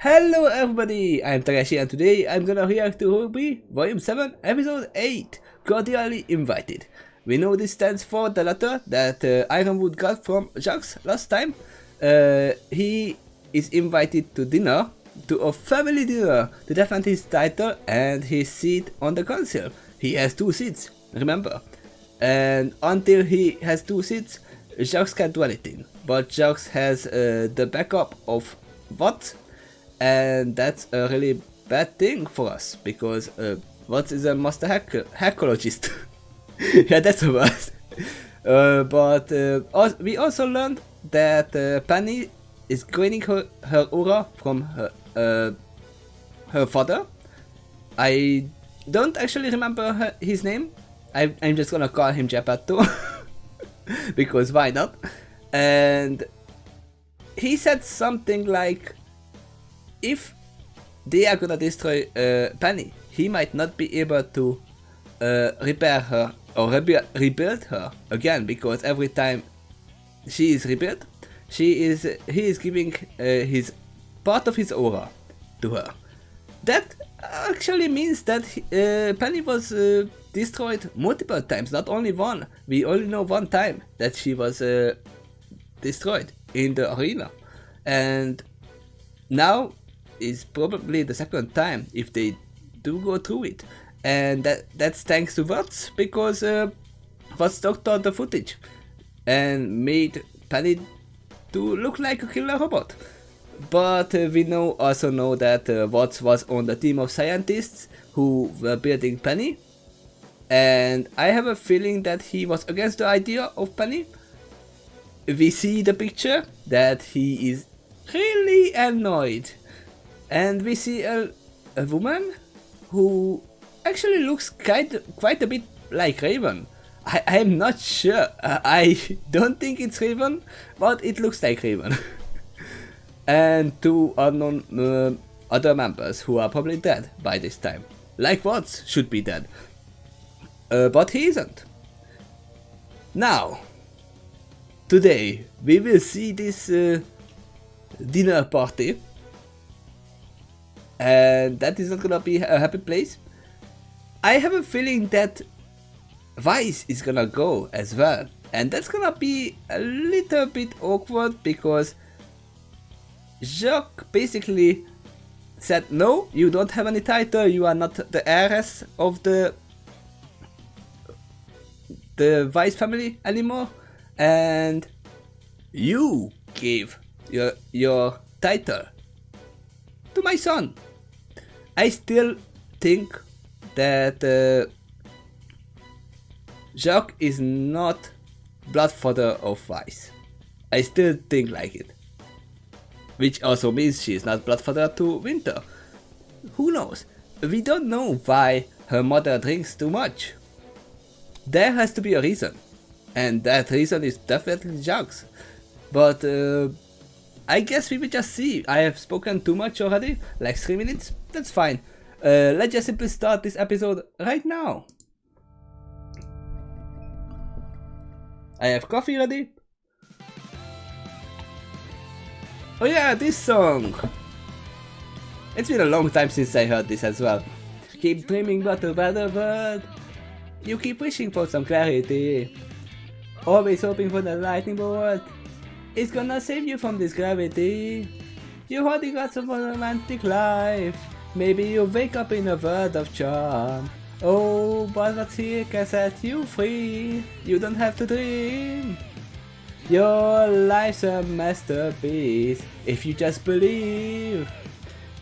Hello everybody, I'm Takeshy and today I'm gonna react to RWBY Volume 7 Episode 8, Cordially Invited. We know this stands for the letter that Ironwood got from Jacques last time. He is invited to dinner, to a family dinner, to defend his title and his seat on the council. He has 2 seats, remember. And until he has 2 seats, Jacques can't do anything. But Jacques has the backup of what? And that's a really bad thing for us, because Watts is a master hackologist. Yeah, that's a word. We also learned that Penny is gaining her aura from her father. I don't actually remember his name. I'm just gonna call him Geppetto. Because why not? And he said something like, if they are gonna destroy Penny, he might not be able to repair her or rebuild her again, because every time she is rebuilt, he is giving his part of his aura to her. That actually means that Penny was destroyed multiple times, not only one. We only know one time that she was destroyed in the arena, and now is probably the second time if they do go through it, and that's thanks to Watts, because Watts doctored the footage and made Penny to look like a killer robot. But we also know that Watts was on the team of scientists who were building Penny, and I have a feeling that he was against the idea of Penny. We see the picture that he is really annoyed. And we see a woman who actually looks quite a bit like Raven. I'm not sure. I don't think it's Raven, but it looks like Raven. And 2 unknown other members who are probably dead by this time. Like Watts should be dead. But he isn't. Now, today we will see this dinner party. And that is not gonna be a happy place. I have a feeling that Vice is gonna go as well, and that's gonna be a little bit awkward, because Jacques basically said, no, you don't have any title, you are not the heiress of the Vice family anymore, and you gave your title to my son. I still think that Jacques is not bloodfather of Vice. I still think like it. Which also means she is not bloodfather to Winter. Who knows? We don't know why her mother drinks too much. There has to be a reason. And that reason is definitely Jacques. But I guess we will just see. I have spoken too much already, like 3 minutes. That's fine. Let's just simply start this episode right now. I have coffee ready. Oh yeah, this song. It's been a long time since I heard this as well. Keep dreaming about a better world. You keep wishing for some clarity. Always hoping for the lightning bolt. It's gonna save you from this gravity. You already got some romantic life. Maybe you wake up in a world of charm. Oh, but what's here can set you free. You don't have to dream. Your life's a masterpiece. If you just believe,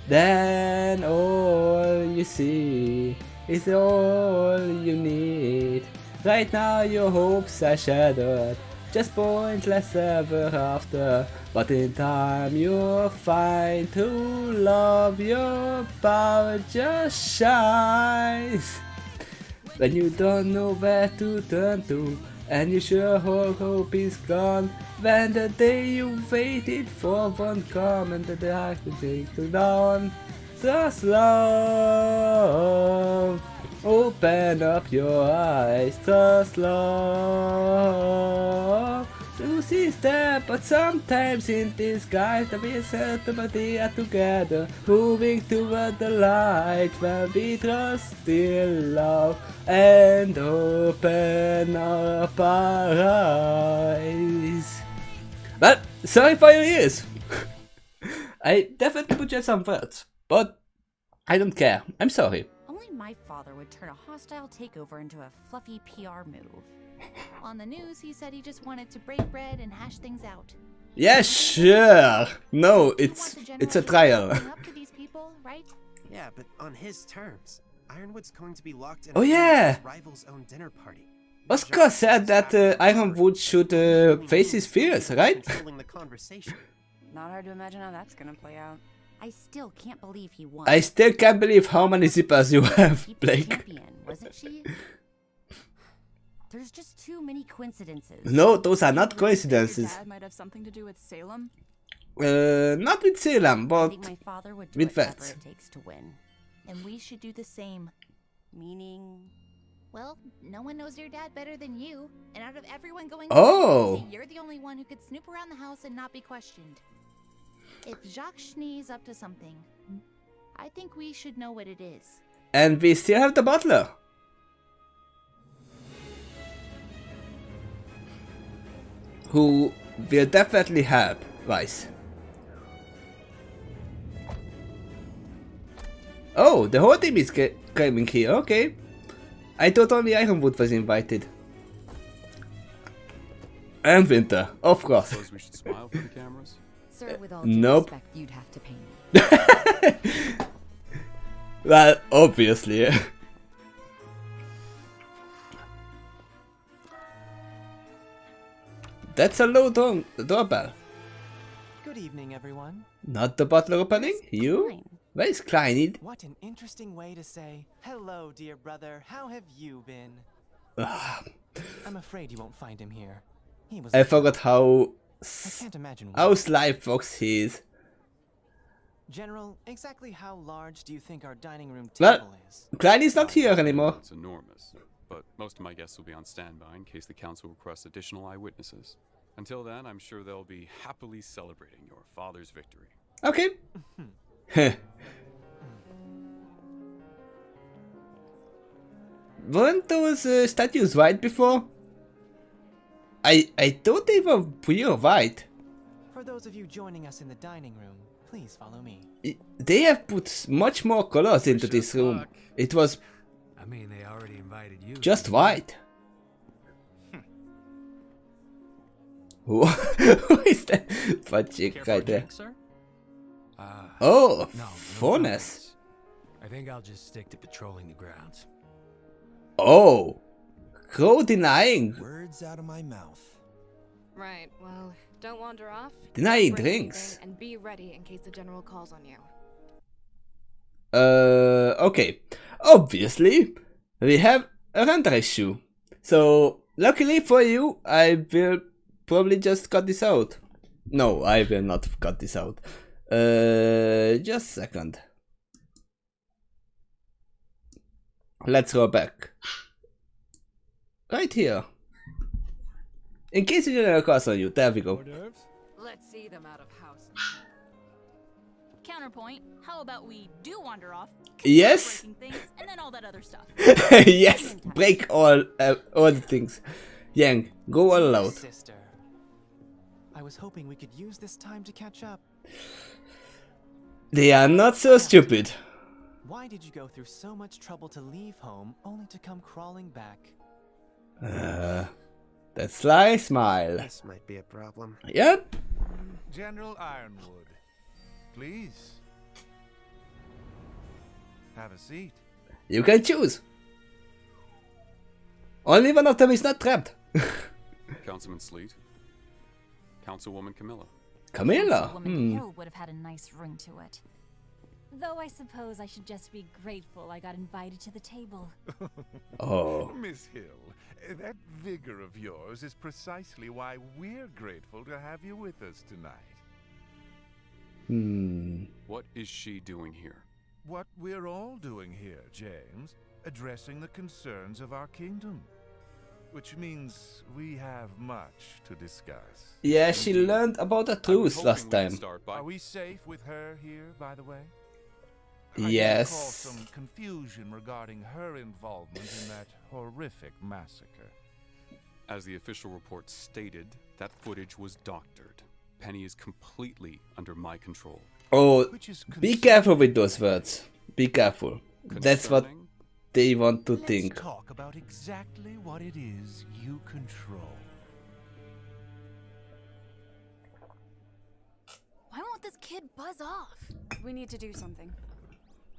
then all you see is all you need. Right now your hopes are shattered, just pointless ever after. But in time you'll find true love, your power just shines. When you don't know where to turn to, and you sure all hope is gone. When the day you waited for won't come, and the dark will take the dawn. Trust love. Open up your eyes, trust love. Truth is there, but sometimes in disguise we certainly are together, moving toward the light where we trust in love and open up our eyes. Well, sorry for your ears. I definitely butchered some words, but I don't care. I'm sorry. Only my father would turn a hostile takeover into a fluffy PR move. On the news, he said he just wanted to break bread and hash things out. Yeah, sure. No, it's a trial. Up to these people, right? Yeah, but on his terms. Ironwood's going to be locked in Oh yeah. his rival's own dinner party. Oscar said that Ironwood should face his fears, right? Controlling the conversation. Not hard to imagine how that's gonna play out. I still can't believe he won. I still can't believe how many zippers you have, Keep the Blake. champion, wasn't she? There's just too many coincidences. No, those are not Your coincidences. dad might have something to do with Salem. Not with Salem, I but think my father would do with whatever vets. it takes to win. And we should do the same. Meaning, Well, no one knows your dad better than you. And out of everyone going Oh. crazy, you're the only one who could snoop around the house and not be questioned. If Jacques Schnee's up to something, I think we should know what it is. And we still have the butler. Who will definitely help Rice. Oh, the whole team is coming here, okay. I thought only Ironwood was invited. And Winter, of course. Suppose we should smile for the cameras? Sir, with all nope. respect, you'd have to pay me. Well, obviously. That's a low doorbell. Good evening, everyone. Not the butler opening? You? Fine. Where is Kleiny? What an interesting way to say, hello, dear brother, how have you been? I'm afraid you won't find him here. He was. I forgot how I can't imagine how why. sly fox he is. General, exactly how large do you think our dining room Well- table is? Kleiny's not here anymore. It's enormous, but most of my guests will be on standby in case the council requests additional eyewitnesses. Until then, I'm sure they'll be happily celebrating your father's victory. Okay. Weren't those statues white before? I thought they were pure white. For those of you joining us in the dining room, please follow me. They have put much more colors into this room. It was I mean, they already invited you. just white. Who is that fat chick right there? Oh, No furnace. comments. I think I'll just stick to patrolling the grounds. Oh, crow denying. Words out of my mouth. right, well, don't wander off. Denying Bring drinks. anything And be ready in case the general calls on you. Okay. Obviously, we have a render issue. So, luckily for you, I will probably just cut this out. No, I will not cut this out. Just a second. Let's go back. Right here. In case the general calls on you, there we go. Let's see them out of house. Counterpoint, how about we do wander off? Yes. Breaking things, and then all that other stuff. Yes, break all the things. Yang, go all Dear out. Sister, I was hoping we could use this time to catch up. They are not so stupid. Why did you go through so much trouble to leave home only to come crawling back? That sly smile. This might be a problem. Yep. General Ironwood, please. Have a seat. You can choose. Only one of them is not trapped. Councilman Sleet. Councilwoman Camilla. Camilla. Woman Hill would have had a nice ring to it. Though I suppose I should just be grateful I got invited to the table. Oh. Miss Hill, that vigor of yours is precisely why we're grateful to have you with us tonight. What is she doing here? What we're all doing here, James, addressing the concerns of our kingdom. which means we have much to discuss. Yeah, she learned about the I was truth hoping last we could time. start by- Are we safe with her here, by the way? Yes. I recall some confusion regarding her involvement in that horrific massacre. As the official report stated, that footage was doctored. Penny is completely under my control. Oh, Which is be careful with those words. Be careful. That's what Concerning? they want to Let's think. talk about exactly what it is you control. Why won't this kid buzz off? We need to do something.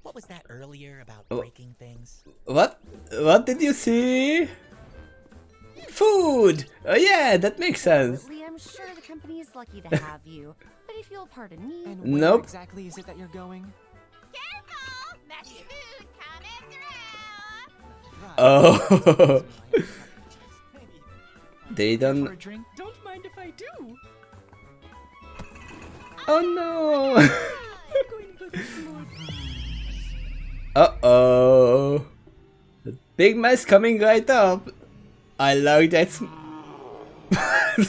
What was that earlier about Oh. breaking things? What? What did you see? Food! Oh yeah, that makes sense. Absolutely, I'm sure the company is lucky to have you. But if you'll pardon me. And where Nope. exactly is it that you're going? Careful! Messy food coming through! Oh. They For don't. a drink? Don't mind if I do. Oh no! I'm going to go get some more. Uh-oh. The big mess coming right up. I like that.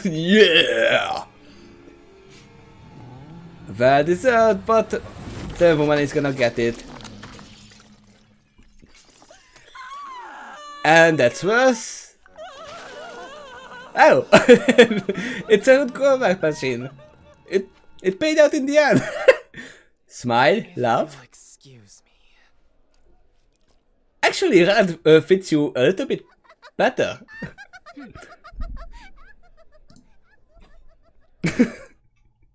Yeah! Well deserved, but the woman is gonna get it. And that's worse. Oh! It's a good callback machine. It paid out in the end. Smile, laugh. Oh, excuse me. Actually, red fits you a little bit better.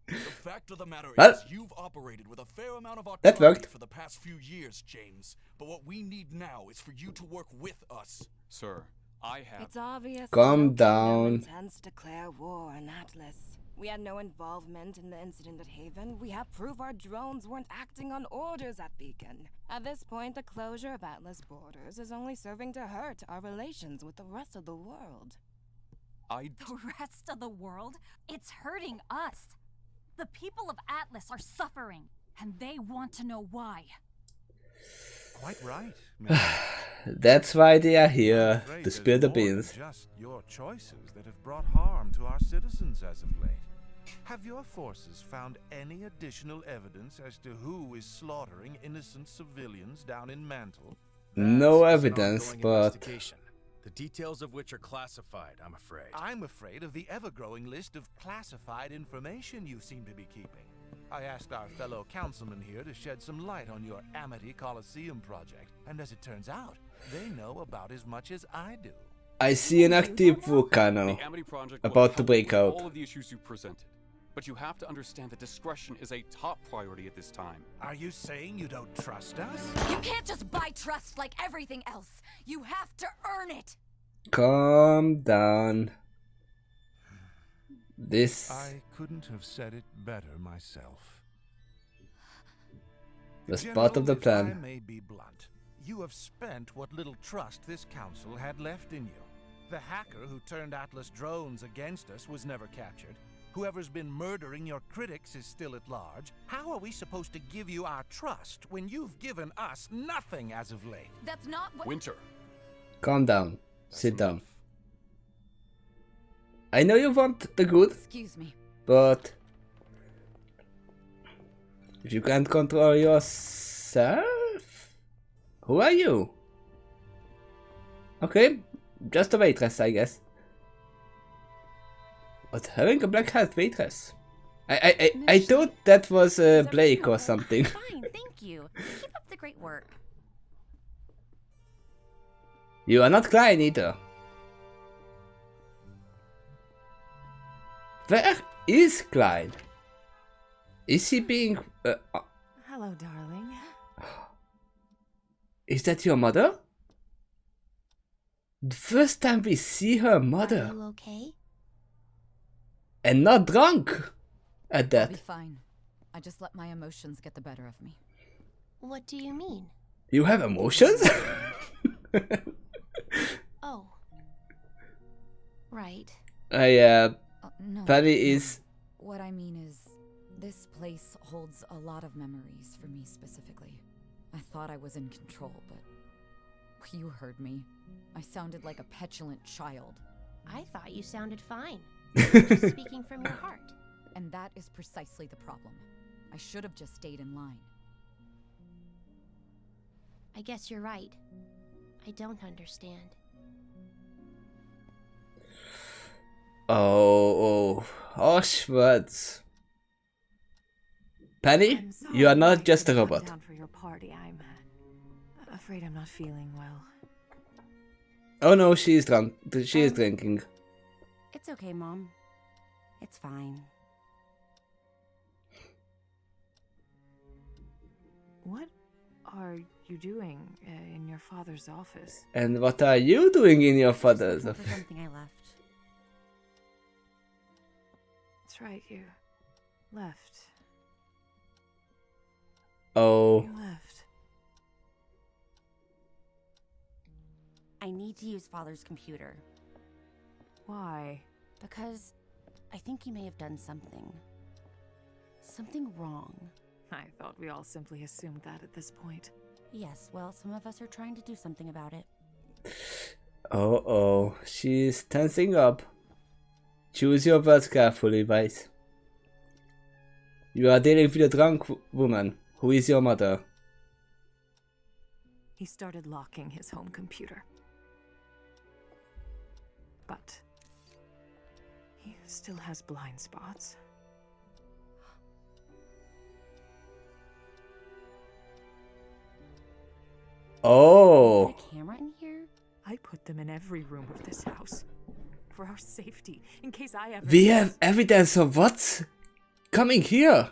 The fact of the matter Well, is, you've operated with a fair amount of that autonomy worked. for the past few years, James. But what we need now is for you to work with us. Sir, I have. It's obvious. Calm no kingdom down. intends to declare war on Atlas. We had no involvement in the incident at Haven. We have proof our drones weren't acting on orders at Beacon. At this point, the closure of Atlas borders is only serving to hurt our relations with the rest of the world. The rest of the world? It's hurting us. The people of Atlas are suffering, and they want to know why. Quite right. Mary. That's why they are here, Afraid to there's spill the more than beans. Just your choices that have brought harm to our citizens as of late. Have your forces found any additional evidence as to who is slaughtering innocent civilians down in Mantle? No That's an evidence, ongoing but investigation, the details of which are classified, I'm afraid. I'm afraid of the ever-growing list of classified information you seem to be keeping. I asked our fellow councilman here to shed some light on your Amity Coliseum project, and as it turns out, they know about as much as I do. I see an active volcano The Amity Project will about to help break with out. all of the issues you presented. But you have to understand that discretion is a top priority at this time. Are you saying you don't trust us? You can't just buy trust like everything else. You have to earn it. Calm down. This I couldn't have said it better myself. was part of the General, if I plan. may be blunt, you have spent what little trust this council had left in you. The hacker who turned Atlas drones against us was never captured. Whoever's been murdering your critics is still at large. How are we supposed to give you our trust when you've given us nothing as of late? That's not what. Winter. Calm down. That's Sit down. enough. I know you want the good, Excuse me. but if you can't control yourself, who are you? Okay, just a waitress, I guess. But having a black hat waitress. I thought that was Is Blake everything or okay? something. Fine, thank you. Keep up the great work. You are not Klein either. Where is Klein? Is he being... Hello, darling. is that your mother? The first time we see her Are mother. you okay? And not drunk at I'll that. be fine. I just let my emotions get the better of me. What do you mean? You have emotions? Oh. Right. No. Penny is... What I mean is, this place holds a lot of memories for me specifically. I thought I was in control, but You heard me. I sounded like a petulant child. I thought you sounded fine. Just speaking from your heart. And that is precisely the problem. I should have just stayed in line. I guess you're right. I don't understand. Oh, Schwartz. Penny, you are not just a robot. Down for your party. I'm afraid I'm not feeling well. Oh no, she is drunk. She is drinking. It's okay, Mom. It's fine. What are you doing in your father's office? And what are you doing in your father's For office? something I left. That's right, you left. Oh. You left. I need to use Father's computer. Why? Because I think he may have done something. Something wrong. I thought we all simply assumed that at this point. Yes, well, some of us are trying to do something about it. Oh, she's tensing up. Choose your words carefully, Weiss. You are dealing with a drunk woman. Who is your mother? He started locking his home computer. But he still has blind spots. Oh. Put a camera in here? I put them in every room of this house. For our safety, in case I ever... We have evidence of what's coming here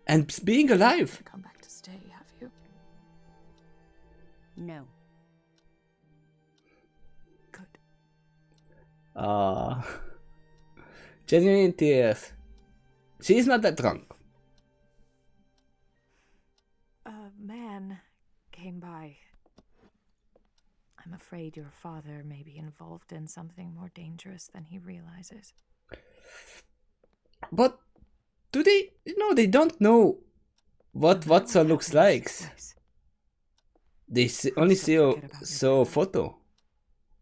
and being alive. Come back to stay, have you? No. Good. Genuine tears. She's not that drunk. A man came by. I'm afraid your father may be involved in something more dangerous than he realizes. But do they? No, they don't know what Watson looks like. They only saw a photo.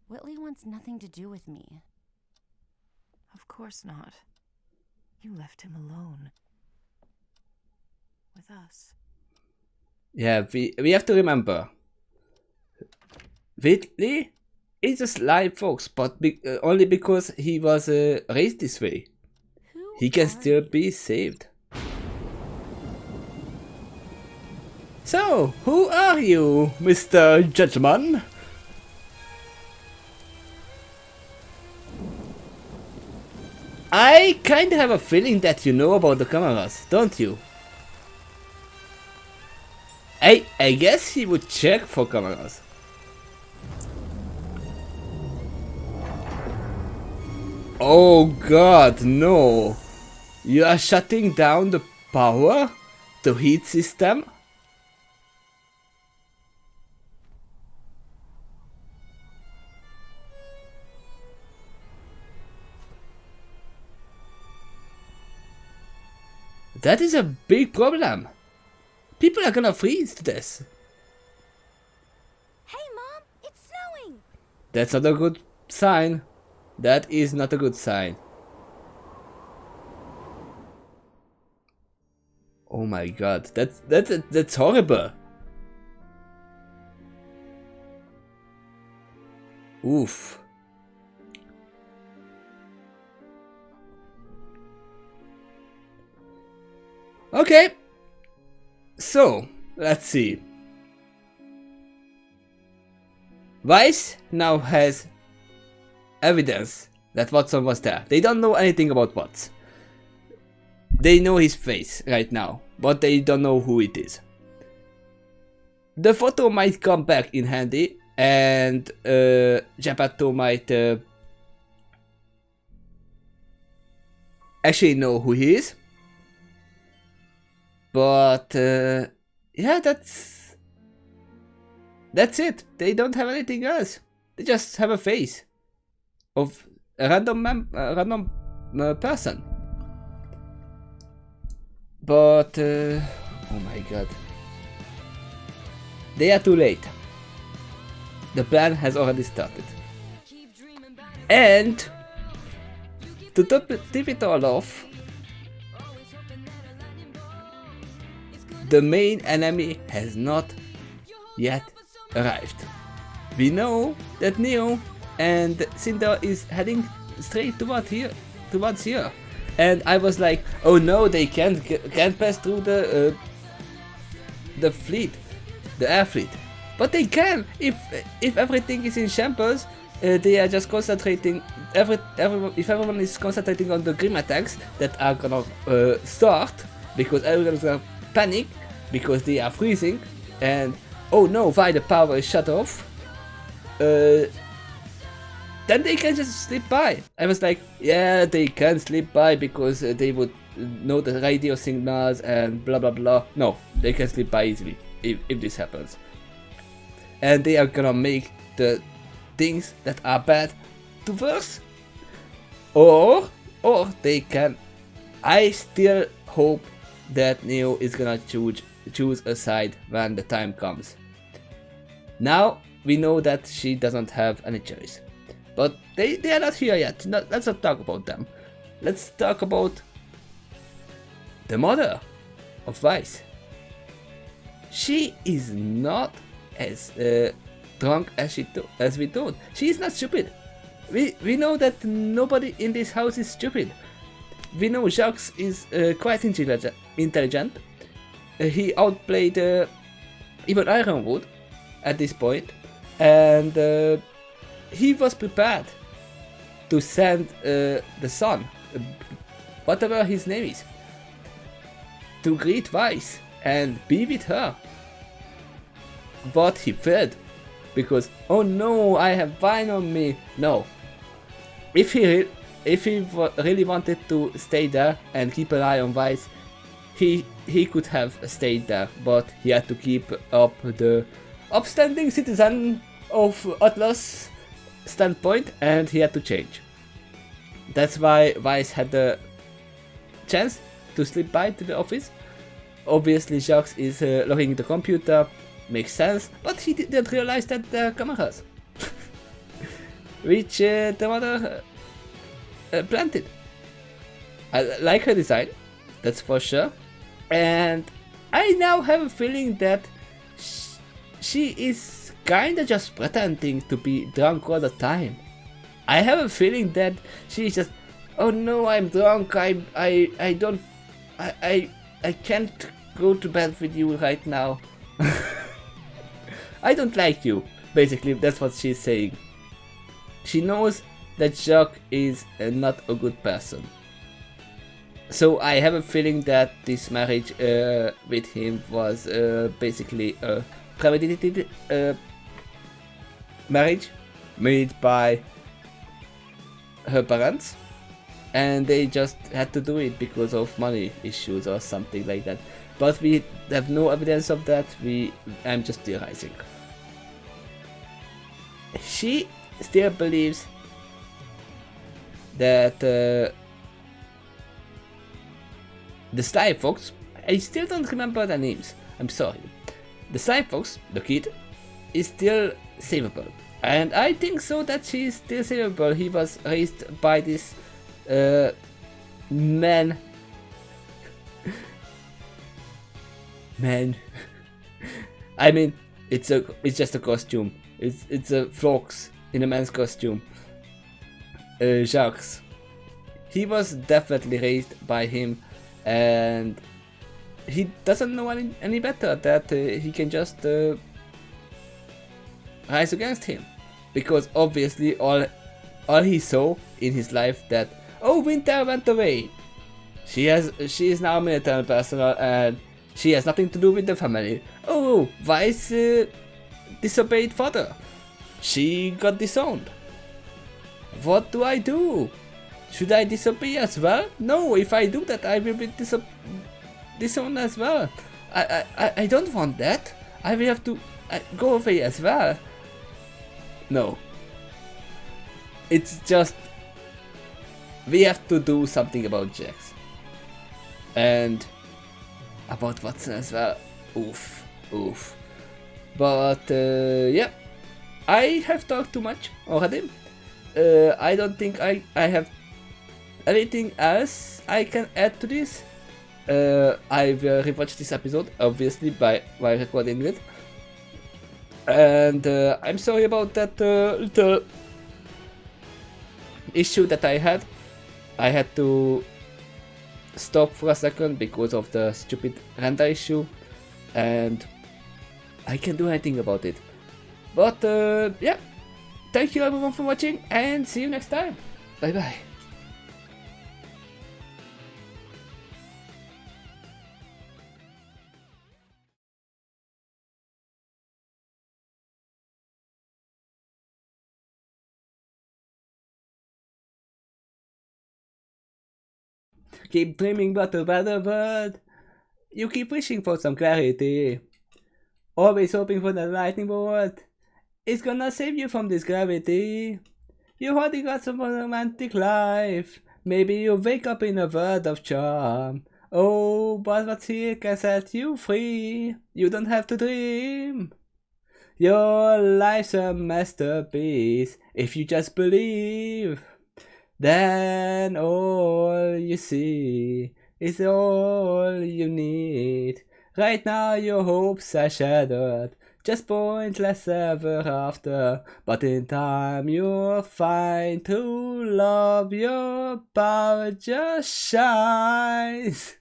Whitley wants nothing to do with me. Of course not. You left him alone. With us. Yeah, we have to remember. Whitley is a sly fox, but only because he was raised this way. He can still be saved. So, who are you, Mr. Judgman? I kinda have a feeling that you know about the cameras, don't you? I guess he would check for cameras. Oh god, no! You are shutting down the power? The heat system? That is a big problem. People are gonna freeze to death. Hey, Mom! It's snowing! That's not a good sign. That is not a good sign. Oh my god, that's horrible. Oof. Okay. So, let's see. Weiss now has evidence that Watson was there. They don't know anything about Watson. They know his face right now, but they don't know who it is. The photo might come back in handy, and Geppetto might actually know who he is. But yeah, that's it. They don't have anything else. They just have a face of a random person. But oh my god, they are too late. the plan has already started. And to tip it all off, the main enemy has not yet arrived. We know that Neo and Cinder is heading straight towards here, and I was like, oh no, they can't pass through the fleet, the air fleet, but they can if everything is in shambles. They are just concentrating. If everyone is concentrating on the grim attacks that are gonna start, because everyone's gonna panic because they are freezing, and oh no, why the power is shut off? Then they can just slip by. I was like, yeah, they can slip by because they would know the radio signals and blah blah blah. No, they can slip by easily if this happens. And they are gonna make the things that are bad to worse. Or they can. I still hope that Neo is gonna choose a side when the time comes. Now we know that she doesn't have any choice. But they are not here yet. Let's not talk about them. Let's talk about the mother of Weiss. She is not as drunk as we thought. She is not stupid. We know that nobody in this house is stupid. We know Jacques is quite intelligent. He outplayed even Ironwood at this point, and he was prepared to send the son, whatever his name is, to greet Weiss and be with her. But he failed because, oh no, I have wine on me. No, if he really wanted to stay there and keep an eye on Weiss, he could have stayed there, but he had to keep up the upstanding citizen of Atlas standpoint, and he had to change. That's why Weiss had the chance to slip by to the office. Obviously Jacques is logging the computer, makes sense, but he didn't realize that there are cameras which the mother planted. I like her design, that's for sure, and I now have a feeling that she is kinda just pretending to be drunk all the time. I have a feeling that she's just, oh no, I'm drunk, I can't go to bed with you right now. I don't like you. Basically, that's what she's saying. She knows that Jacques is not a good person. So I have a feeling that this marriage with him was basically a premeditated marriage made by her parents, and they just had to do it because of money issues or something like that. But we have no evidence of that. I'm just theorizing. She still believes that the Sly Fox, I still don't remember their names, I'm sorry. The Sly Fox, the kid, is still savable. And I think so that she is still savable. He was raised by this man. I mean, it's just a costume. It's a fox in a man's costume. Jacques. He was definitely raised by him, and he doesn't know any better that he can just rise against him, because obviously all he saw in his life that, oh, Winter went away. She is now military personnel and she has nothing to do with the family. Oh, Weiss disobeyed father. She got disowned. What do I do? Should I disobey as well? No, if I do that, I will be disowned as well. I don't want that. I will have to go away as well. No. It's just, we have to do something about Jax. And about Watson as well. Oof. But yeah, I have talked too much already. I don't think I have anything else I can add to this. I will rewatch this episode, obviously, while recording it. And I'm sorry about that little issue that I had. I had to stop for a second because of the stupid render issue, and I can't do anything about it. But yeah, thank you everyone for watching, and see you next time. Bye bye. Keep dreaming about a better world. You keep wishing for some clarity. Always hoping for the lightning bolt. It's gonna save you from this gravity. You already got some romantic life. Maybe you wake up in a world of charm. Oh, but what's here can set you free. You don't have to dream. Your life's a masterpiece if you just believe. Then all you see is all you need. Right now your hopes are shattered, just pointless ever after. But in time you'll find true love, your power just shines.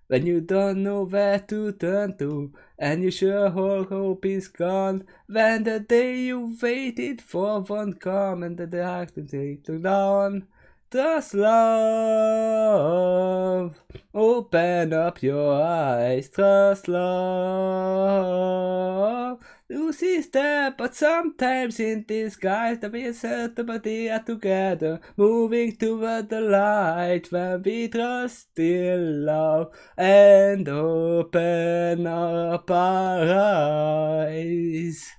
When you don't know where to turn to, and you sure all hope is gone. When the day you waited for won't come, and the dark to take to dawn. Trust love, open up your eyes. Trust love, lose is there, but sometimes in disguise. The we certainly are together, moving toward the light. When we trust in love and open up our eyes.